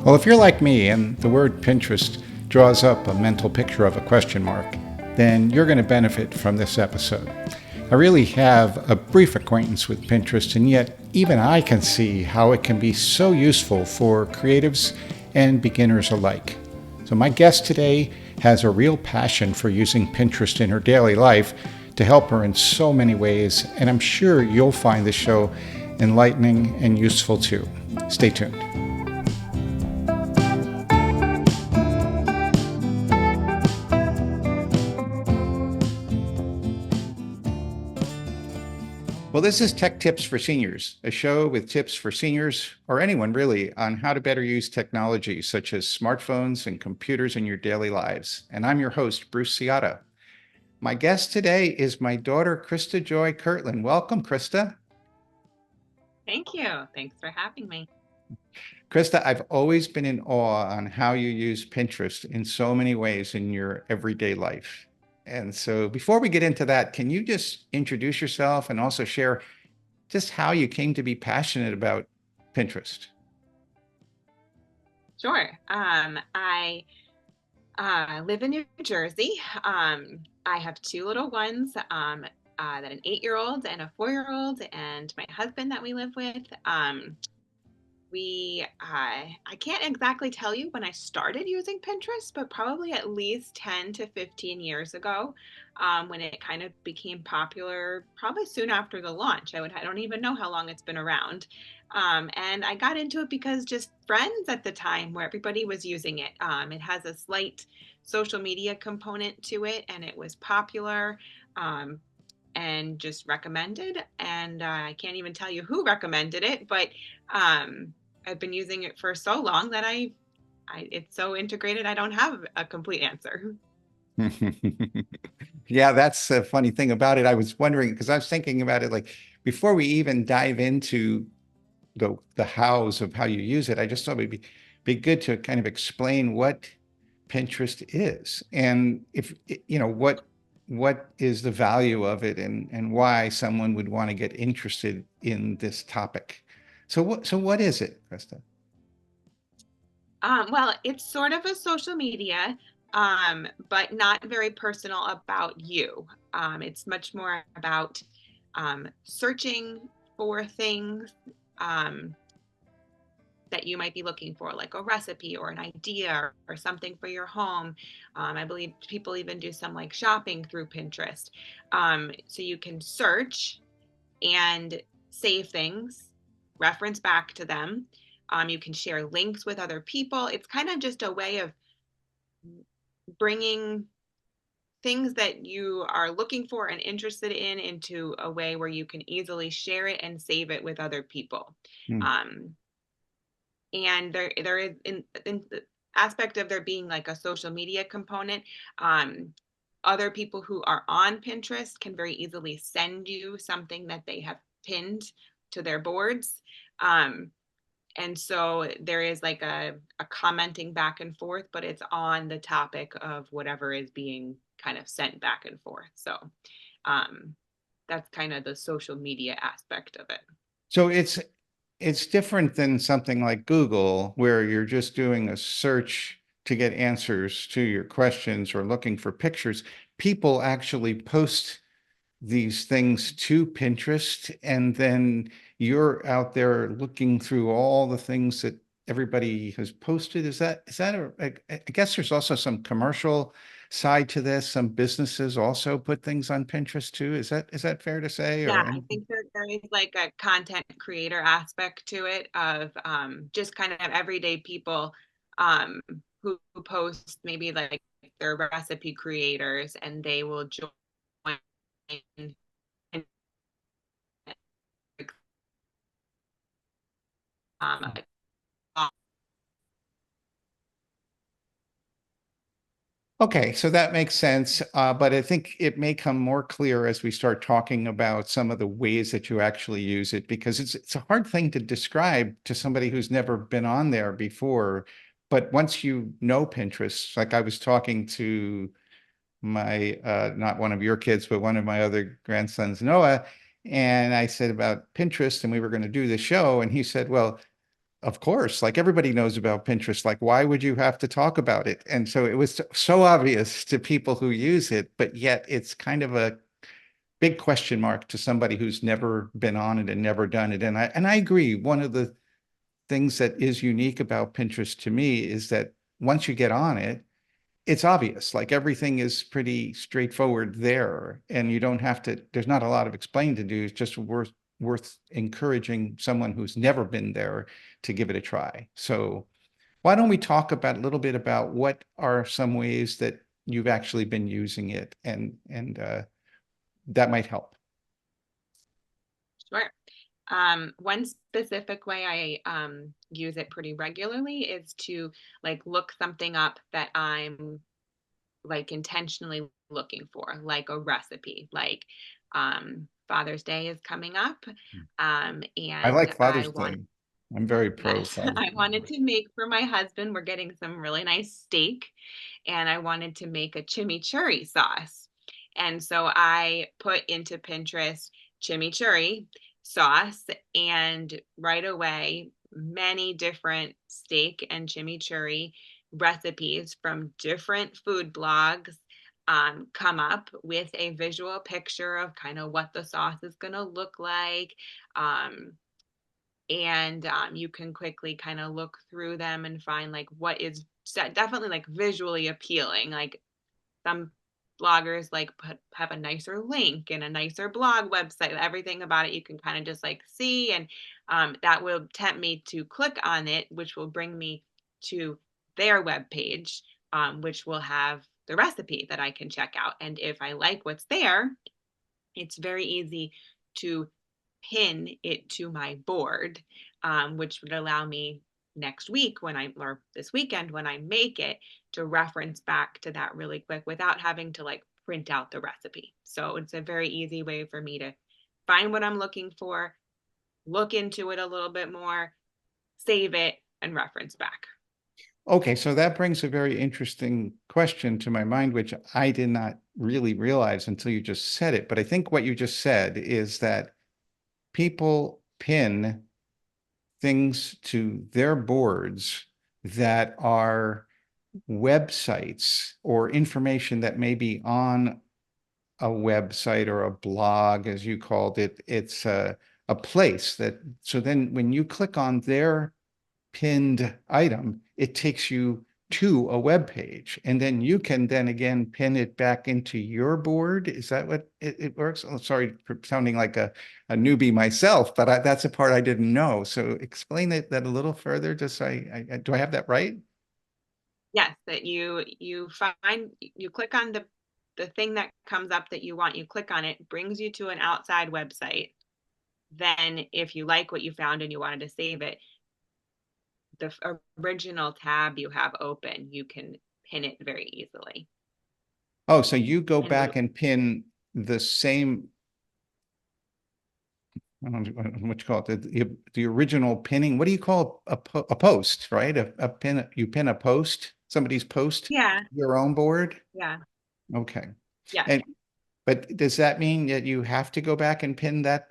Well, if you're like me and the word Pinterest draws up a mental picture of a question mark, then you're going to benefit from this episode. I really have a brief acquaintance with Pinterest, and yet even I can see how it can be so useful for creatives and beginners alike. So, my guest today has a real passion for using Pinterest in her daily life to help her in so many ways, and I'm sure you'll find this show enlightening and useful too. Stay tuned. Well, this is Tech Tips for Seniors, a show with tips for seniors or anyone really on how to better use technology such as smartphones and computers in your daily lives. And I'm your host, Bruce Ciotta. My guest today is my daughter, Krista Joy Kirtland. Welcome, Krista. Thank you. Thanks for having me. Krista, I've always been in awe on how you use Pinterest in so many ways in your everyday life. And so before we get into that, can you just introduce yourself and also share just how you came to be passionate about Pinterest? Sure. I live in New Jersey. I have two little ones, that an 8-year-old and a 4-year-old, and my husband that we live with. I can't exactly tell you when I started using Pinterest, but probably at least 10 to 15 years ago, when it kind of became popular, probably soon after the launch. I don't even know how long it's been around. And I got into it because just friends at the time where everybody was using it. It has a slight social media component to it, and it was popular. And just recommended. And I can't even tell you who recommended it, but I've been using it for so long that it's so integrated. I don't have a complete answer. Yeah, that's a funny thing about it. I was wondering because I was thinking about it like before we even dive into the hows of how you use it, I just thought it'd be good to kind of explain what Pinterest is and if what is the value of it and why someone would want to get interested in this topic. So what is it, Krista? Well, it's sort of a social media, but not very personal about you. It's much more about searching for things. Um, that you might be looking for, like a recipe or an idea or something for your home. I believe people even do some like shopping through Pinterest. So you can search and save things, reference back to them. You can share links with other people. It's kind of just a way of bringing things that you are looking for and interested in into a way where you can easily share it and save it with other people. Hmm. Um, and there is in the aspect of there being like a social media component. Other people who are on Pinterest can very easily send you something that they have pinned to their boards. um, and so there is like a commenting back and forth, but it's on the topic of whatever is being kind of sent back and forth. So um, that's kind of the social media aspect of it. So it's different than something like Google, where you're just doing a search to get answers to your questions or looking for pictures. People actually post these things to Pinterest, and then you're out there looking through all the things that everybody has posted. Is that I guess there's also some commercial side to this. Some businesses also put things on Pinterest too. Is that fair to say? Yeah, Or I think that there is like a content creator aspect to it of just kind of everyday people um, who post maybe like their recipe creators, and they will join and like, Okay, so that makes sense. But I think it may come more clear as we start talking about some of the ways that you actually use it, because it's a hard thing to describe to somebody who's never been on there before. But once you know Pinterest, like I was talking to my not one of your kids, but one of my other grandsons, Noah, and I said about Pinterest, and we were going to do the show, and he said, "Well, of course, like everybody knows about Pinterest. Like, why would you have to talk about it? And so it was so obvious to people who use it, but yet it's kind of a big question mark to somebody who's never been on it and never done it. And I agree. One of the things that is unique about Pinterest to me is that once you get on it, it's obvious. Like everything is pretty straightforward there, and you don't have to, there's not a lot of explaining to do. It's just worth encouraging someone who's never been there to give it a try. So why don't we talk about a little bit about what are some ways that you've actually been using it, and that might help. Sure. One specific way I use it pretty regularly is to like look something up that I'm like intentionally looking for, like a recipe, like Father's Day is coming up. I And like I Father's want, Day. I'm very pro yes, Father's I Day. wanted to make for my husband, we're getting some really nice steak, and I wanted to make a chimichurri sauce. And so I put into Pinterest chimichurri sauce, and right away, many different steak and chimichurri recipes from different food blogs come up with a visual picture of kind of what the sauce is going to look like. Um, and you can quickly kind of look through them and find like what is definitely like visually appealing. Like some bloggers like have a nicer link and a nicer blog website. Everything about it you can kind of just like see, and that will tempt me to click on it, which will bring me to their web page, which will have the recipe that I can check out. And if I like what's there, it's very easy to pin it to my board, which would allow me next week when I, or this weekend when I make it, to reference back to that really quick without having to like print out the recipe. So it's a very easy way for me to find what I'm looking for, look into it a little bit more, save it, and reference back. Okay, so that brings a very interesting question to my mind, which I did not really realize until you just said it. But I think what you just said is that people pin things to their boards that are websites or information that may be on a website or a blog, as you called it. It's a place that, so then when you click on their pinned item, it takes you to a web page, and then you can then again pin it back into your board. Is that what it works? Oh, sorry for sounding like a newbie myself, but that's a part I didn't know. So explain that a little further. Just so do I have that right? Yes, that you find, you click on the thing that comes up that you want, you click on it, brings you to an outside website. Then if you like what you found and you wanted to save it, the original tab you have open, you can pin it very easily. Oh, so you go And back and pin the same, I don't know what you call it, the original pinning. What do you call a post, right? A pin, you pin a post, somebody's post, yeah, your own board. yeah, Okay. yes. And but does that mean that you have to go back and pin that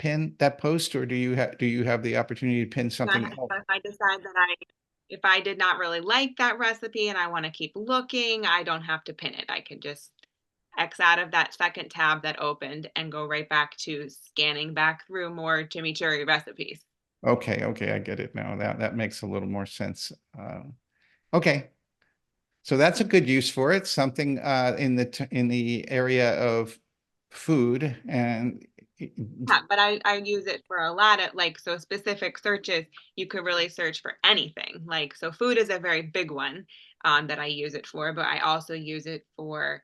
post, or do you have the opportunity to pin Not something else? if I decide that if I did not really like that recipe and I want to keep looking, I don't have to pin it. I can just X out of that second tab that opened and go right back to scanning back through more chimichurri recipes. Okay, okay, I get it now. That makes a little more sense. Okay, so that's a good use for it. Something in the area of food and Yeah, but I use it for a lot of like, so specific searches, you could really search for anything. Like, so food is a very big one that I use it for, but I also use it for,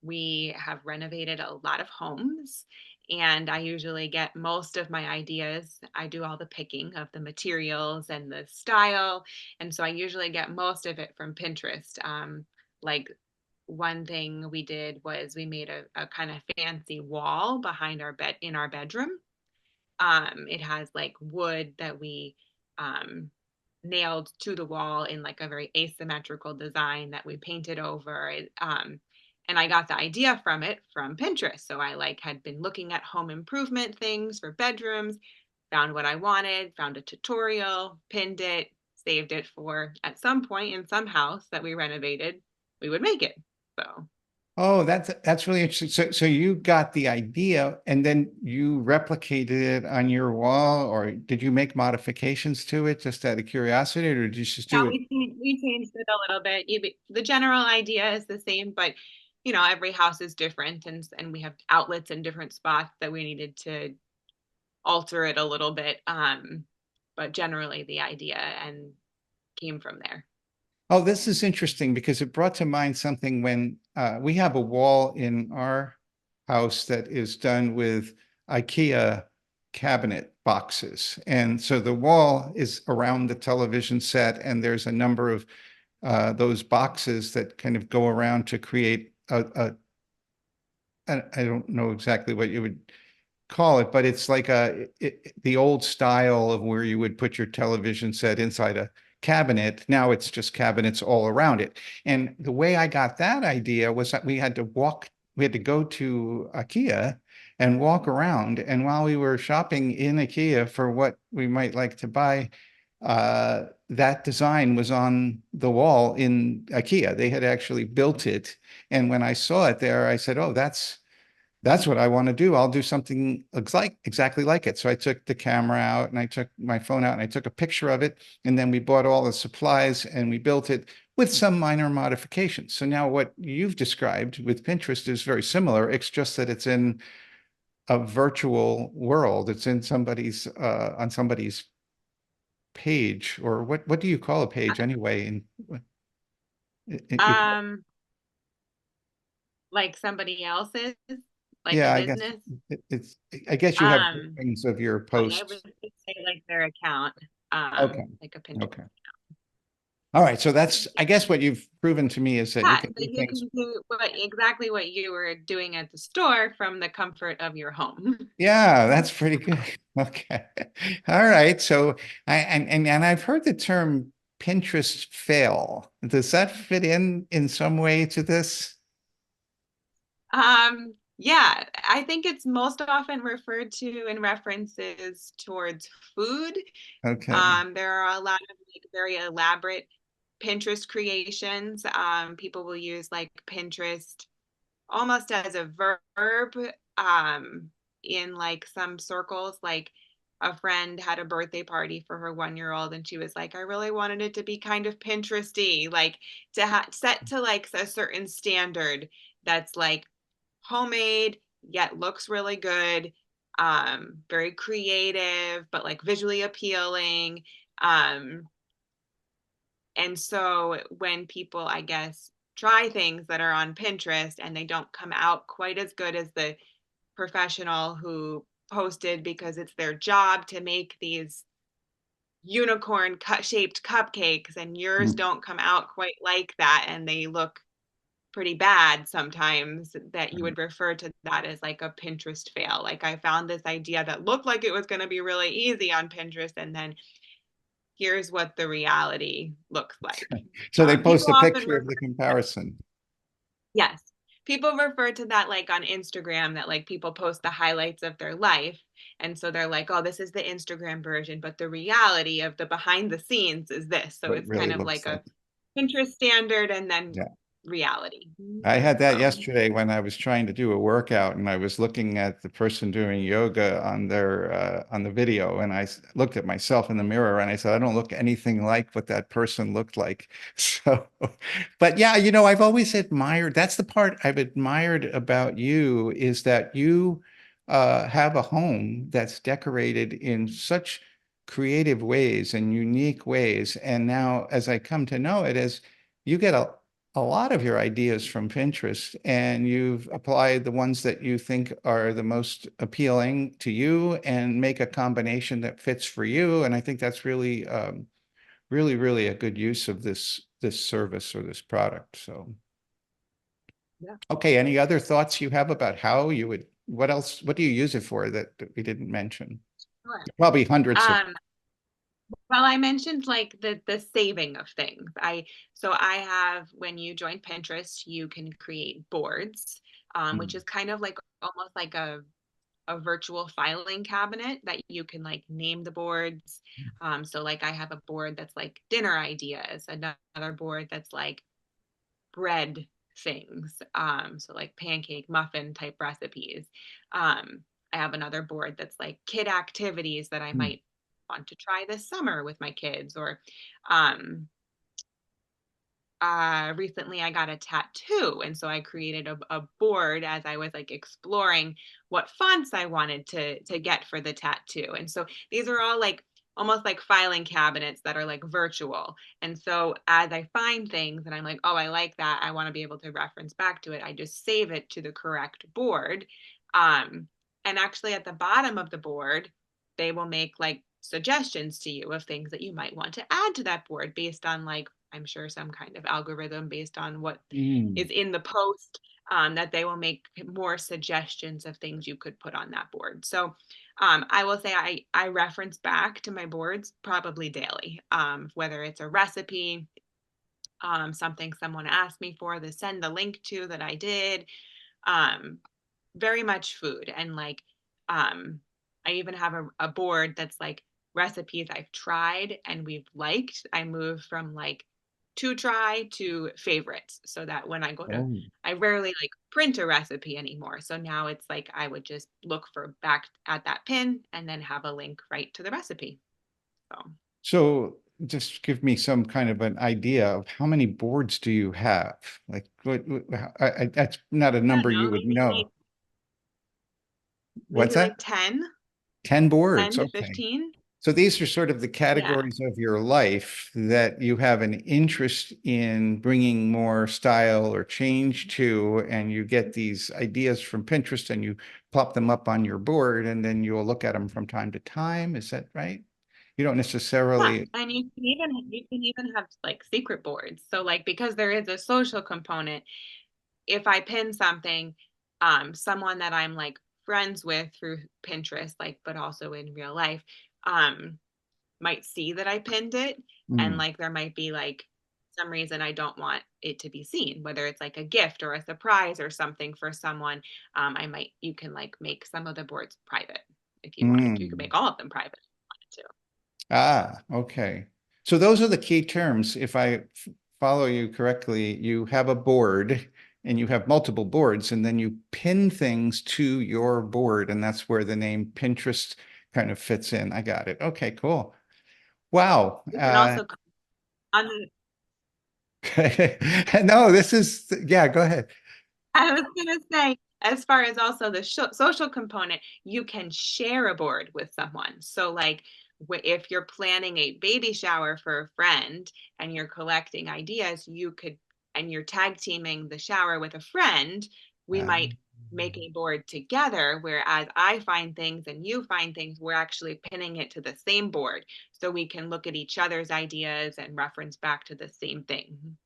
we have renovated a lot of homes, and I usually get most of my ideas. I do all the picking of the materials and the style. And so I usually get most of it from Pinterest. Like one thing we did was we made a kind of fancy wall behind our bed in our bedroom. It has like wood that we um, nailed to the wall in like a very asymmetrical design that we painted over. And I got the idea from it from Pinterest. So I like had been looking at home improvement things for bedrooms, found what I wanted, found a tutorial, pinned it, saved it for at some point in some house that we renovated, we would make it. So Oh, that's really interesting. So you got the idea and then you replicated it on your wall, or did you make modifications to it just out of curiosity, or did you just yeah, do it? we changed it a little bit. The general idea is the same, but every house is different, and we have outlets in different spots that we needed to alter it a little bit. But generally, the idea and came from there. Oh, this is interesting because it brought to mind something when we have a wall in our house that is done with IKEA cabinet boxes. And so the wall is around the television set, and there's a number of those boxes that kind of go around to create I don't know exactly what you would call it, but it's like the old style of where you would put your television set inside a cabinet. Now it's just cabinets all around it. And the way I got that idea was that we had to go to IKEA and walk around. And while we were shopping in IKEA for what we might like to buy, that design was on the wall in IKEA. They had actually built it. And when I saw it there, I said, "Oh, that's what I want to do. I'll do something exactly like it." So I took the camera out and I took my phone out and I took a picture of it. And then we bought all the supplies and we built it with some minor modifications. So now what you've described with Pinterest is very similar. It's just that it's in a virtual world. It's in on somebody's page, or what do you call a page anyway? You call, Um, like somebody else's, like a yeah, I guess business. it's, I guess you have Um, drawings of your I would posts. say like their account, Okay. like a Pinterest. Okay. All right. So that's, I guess what you've proven to me is that you Yeah, can so do you things. can do exactly what you were doing at the store from the comfort of your home. Yeah, that's pretty good. Okay. All right. So and I've heard the term Pinterest fail. Does that fit in some way to this? Yeah, I think it's most often referred to in references towards food. Okay. There are a lot of like very elaborate Pinterest creations. People will use like Pinterest almost as a verb um, in like some circles. Like a friend had a birthday party for her 1 year old, and she was like, I really wanted it to be kind of Pinteresty, like to set to like a certain standard that's like homemade yet looks really good, very creative, but like visually appealing. Um, and so when people, I guess, try things that are on Pinterest and they don't come out quite as good as the professional who posted because it's their job to make these unicorn cut shaped cupcakes, and yours Mm. don't come out quite like that and they look pretty bad sometimes, that you would refer to that as like a Pinterest fail. Like I found this idea that looked like it was going to be really easy on Pinterest, and then here's what the reality looks like. So they People post a often picture refer of the comparison. Yes. People refer to that like on Instagram, that like people post the highlights of their life. And so they're like, oh, this is the Instagram version, but the reality of the behind the scenes is this. So What it it's kind really of looks like like. a Pinterest standard and then Yeah. reality. I had that So, yesterday when I was trying to do a workout and I was looking at the person doing yoga on their on the video, and looked at myself in the mirror and I said, I don't look anything like what that person looked like. So, but yeah, I've always admired, that's the part I've admired about you, is that you have a home that's decorated in such creative ways and unique ways. And now as I come to know it, as you get a lot of your ideas from Pinterest, and you've applied the ones that you think are the most appealing to you and make a combination that fits for you. And I think that's really, really a good use of this service or this product. So, yeah. okay, any other thoughts you have about how you would, what do you use it for that we didn't mention? Sure. Probably hundreds of. Um, well, I mentioned like the saving of things. I have, when you join Pinterest, you can create boards, which Mm, is kind of like almost like a a virtual filing cabinet that you can like name the boards. So like I have a board that's like dinner ideas, another board that's like bread things. So like pancake, muffin type recipes. I have another board that's like kid activities that I Hmm. might want to try this summer with my kids, or um, recently I got a tattoo. And so I created a board as I was like exploring what fonts I wanted to get for the tattoo. And so these are all like almost like filing cabinets that are like virtual. And so as I find things and I'm like, oh, I like that, I want to be able to reference back to it, I just save it to the correct board. Um, and actually at the bottom of the board, they will make like suggestions to you of things that you might want to add to that board based on like I'm sure some kind of algorithm based on what Mm. is in the post, that they will make more suggestions of things you could put on that board. So I will say I reference back to my boards probably daily, whether it's a recipe, something someone asked me for, to send the link to that I did, um, very much food. And like, I even have a board that's like recipes I've tried and we've liked. I move from like to try to favorites so that when I go to, Oh. I rarely like print a recipe anymore. So now it's like I would just look for back at that pin and then have a link right to the recipe. So So just give me some kind of an idea of how many boards do you have? Like, that's not a I don't number know, you would know. What's maybe that? like 10, 10 10 boards. to Okay. 15. So these are sort of the Yeah. categories of your life that you have an interest in bringing more style or change to, and you get these ideas from Pinterest and you plop them up on your board, and then you'll look at them from time to time. Is that right? You don't Yeah, necessarily. and you can even have like secret boards. So like because there is a social component, if I pin something, someone that I'm like friends with through Pinterest, like but also in real life, um, might see that I pinned it, and Hmm. like there might be like some reason I don't want it to be seen, whether it's like a gift or a surprise or something for someone. You can like make some of the boards private if you wanted to. You could Hmm. make all of them private if you wanted to. Ah, okay. So those are the key terms. If I follow you correctly, you have a board and you have multiple boards, and then you pin things to your board, and that's where the name Pinterest kind of fits in. I got it. Okay, cool. Wow. You can also on the No, this is, yeah, go ahead. I was gonna say, as far as also the social component, you can share a board with someone. So, like, if you're planning a baby shower for a friend and you're collecting ideas, and you're tag teaming the shower with a friend, we Uh, might make a board together. Whereas I find things and you find things, we're actually pinning it to the same board. So we can look at each other's ideas and reference back to the same thing.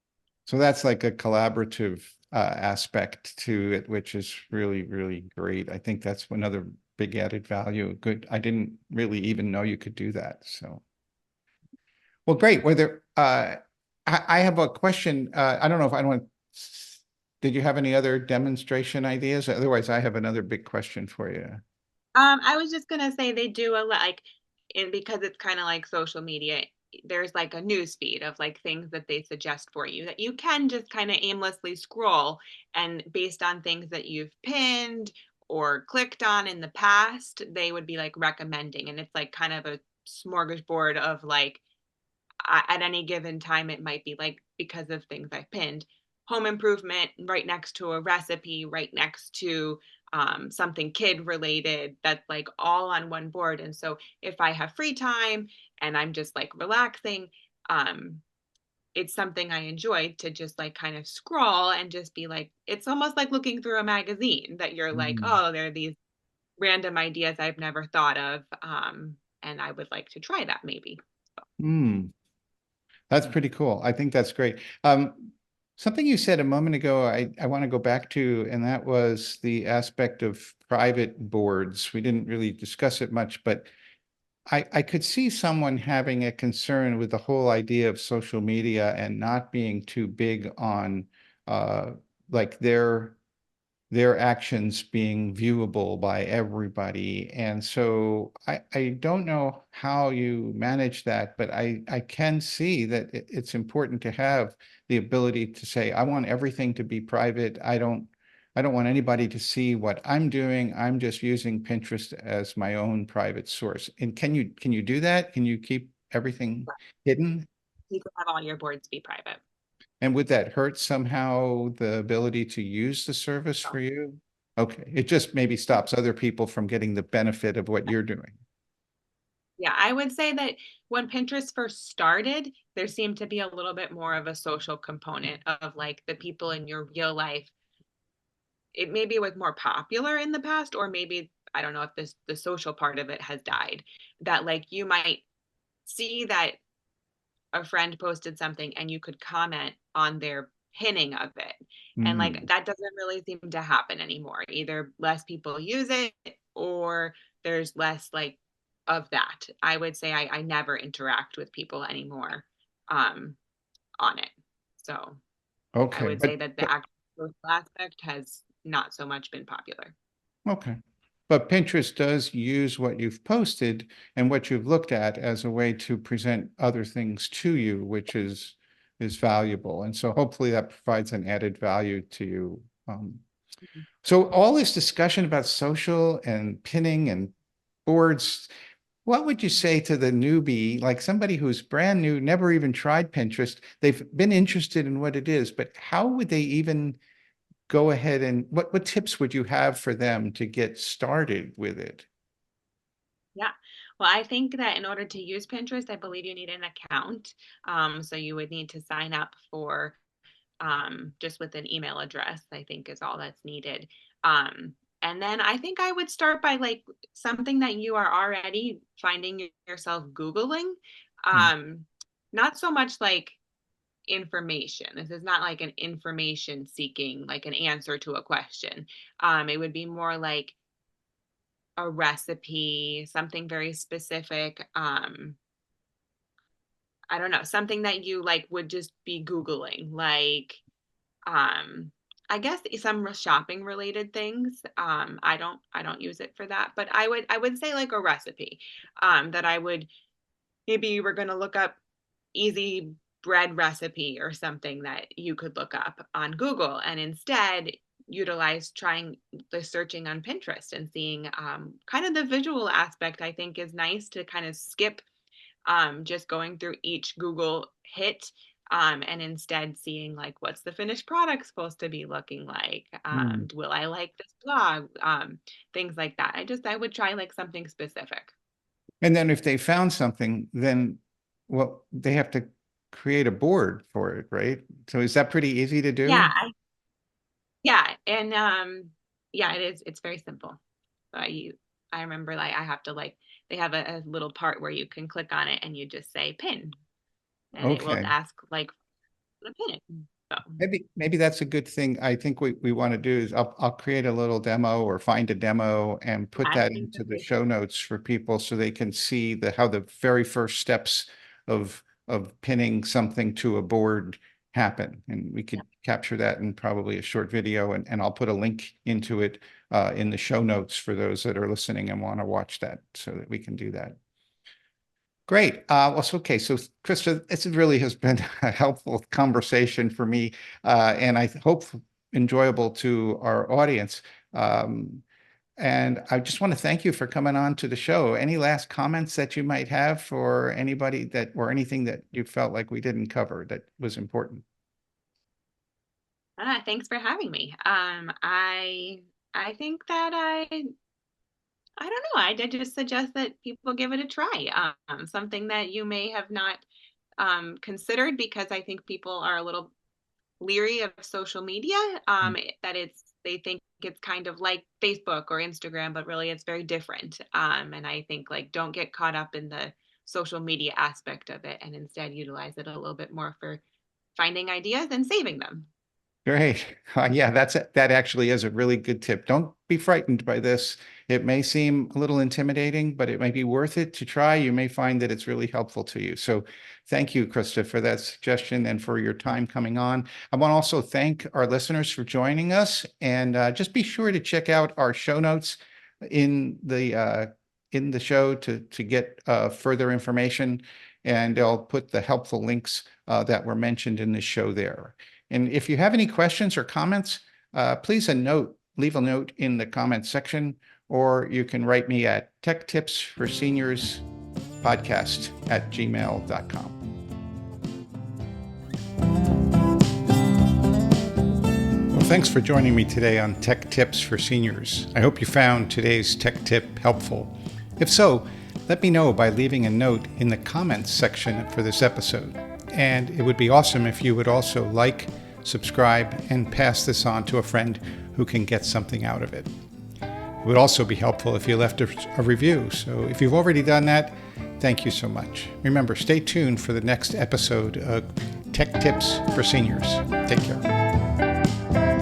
so that's like a collaborative aspect to it, which is really, really great. I think that's another big added value. Good. I didn't really even know you could do that. So, well, great. I have a question. I don't know if I want, did you have any other demonstration ideas? Otherwise, I have another big question for you. I was just gonna say they do a lot like, and because it's kind of like social media, there's like a news feed of like things that they suggest for you that you can just kind of aimlessly scroll, and based on things that you've pinned or clicked on in the past, they would be like recommending, and it's like kind of a smorgasbord of like at any given time it might be like because of things I've pinned home improvement right next to a recipe right next to something kid related that's like all on one board. And so if I have free time and I'm just like relaxing, um, it's something I enjoy to just like kind of scroll and just be like, it's almost like looking through a magazine that you're like, Mm. oh, there are these random ideas I've never thought of. And I would like to try that maybe. Hmm. That's pretty cool. I think that's great. Something you said a moment ago, I want to go back to, and that was the aspect of private boards. We didn't really discuss it much, but I could see someone having a concern with the whole idea of social media and not being too big on uh, like their actions being viewable by everybody. And so I don't know how you manage that, but I can see that it's important to have the ability to say, I want everything to be private. I don't want anybody to see what I'm doing. I'm just using Pinterest as my own private source. And can you do that? Can you keep everything hidden? You could have all your boards be private. And would that hurt somehow the ability to use the service So, for you? Okay, it just maybe stops other people from getting the benefit of what you're doing. yeah, I would say that when Pinterest first started, there seemed to be a little bit more of a social component of like the people in your real life. It maybe was more popular in the past, or maybe I don't know if this the social part of it has died. That like you might see that a friend posted something and you could comment on their pinning of it. And like Hmm. that doesn't really seem to happen anymore. Either less people use it or there's less like of that. I would say I never interact with people anymore um, on it. So I Okay, would say that the actual social aspect has not so much been popular. okay. But Pinterest does use what you've posted and what you've looked at as a way to present other things to you, which is valuable. And so hopefully that provides an added value to you. So all this discussion about social and pinning and boards, what would you say to the newbie, like somebody who's brand new, never even tried Pinterest? They've been interested in what it is, but how would they even go ahead and what tips would you have for them to get started with it? Yeah. Well, I think that in order to use Pinterest, I believe you need an account. So you would need to sign up for just with an email address, I think is all that's needed. And then I think I would start by like something that you are already finding yourself Googling. Hmm. Um, Not so much like information. This is not like an information seeking, like an answer to a question. It would be more like a recipe, something very specific. I don't know, something that you like would just be Googling, like um I guess some shopping related things. I don't use it for that, but I would say like a recipe that I would maybe you were going to look up easy bread recipe or something that you could look up on Google and instead utilize trying the searching on Pinterest and seeing kind of the visual aspect. I think is nice to kind of skip just going through each Google hit and instead seeing like what's the finished product supposed to be looking like? Hmm. Will I like this blog? Things like that. I would try like something specific. And then if they found something, then well, they have to create a board for it, right? So is that pretty easy to Yeah, do? yeah, and yeah, it is. It's very simple. I remember like I have to like they have a little part where you can click on it and you just say pin, and it will Okay. ask like to pin it. So Maybe that's a good thing. I think we want to do is I'll create a little demo or find a demo and put I that think into that the show notes for people so they can see how the very first steps of pinning something to a board happen. And we yeah. could capture that in probably a short video and I'll put a link into it in the show notes for those that are listening and want to watch that so that we can do that. Great. Okay. So, Krista, this really has been a helpful conversation for me, and I hope enjoyable to our audience. Um, and I just want to thank you for coming on to the show. Any last comments that you might have for anybody or anything that you felt like we didn't cover that was important? Thanks for having me. I think that I don't know. I just suggest that people give it a try. Something that you may have not considered because I think people are a little leery of social media. That they think it's kind of like Facebook or Instagram, but really it's very different. And I think like don't get caught up in the social media aspect of it, and instead utilize it a little bit more for finding ideas and saving them. Great. Yeah, that actually is a really good tip. Don't be frightened by this. It may seem a little intimidating, but it may be worth it to try. You may find that it's really helpful to you. So thank you, Krista, for that suggestion and for your time coming on. I want to also thank our listeners for joining us, and just be sure to check out our show notes in the show to get further information, and I'll put the helpful links that were mentioned in the show there. And if you have any questions or comments, please leave a note in the comments section, or you can write me at techtipsforseniorspodcast@gmail.com. Well, thanks for joining me today on Tech Tips for Seniors. I hope you found today's tech tip helpful. If so, let me know by leaving a note in the comments section for this episode. And it would be awesome if you would also like, subscribe, and pass this on to a friend who can get something out of it. It would also be helpful if you left a review. So if you've already done that, thank you so much. Remember, stay tuned for the next episode of Tech Tips for Seniors. Take care.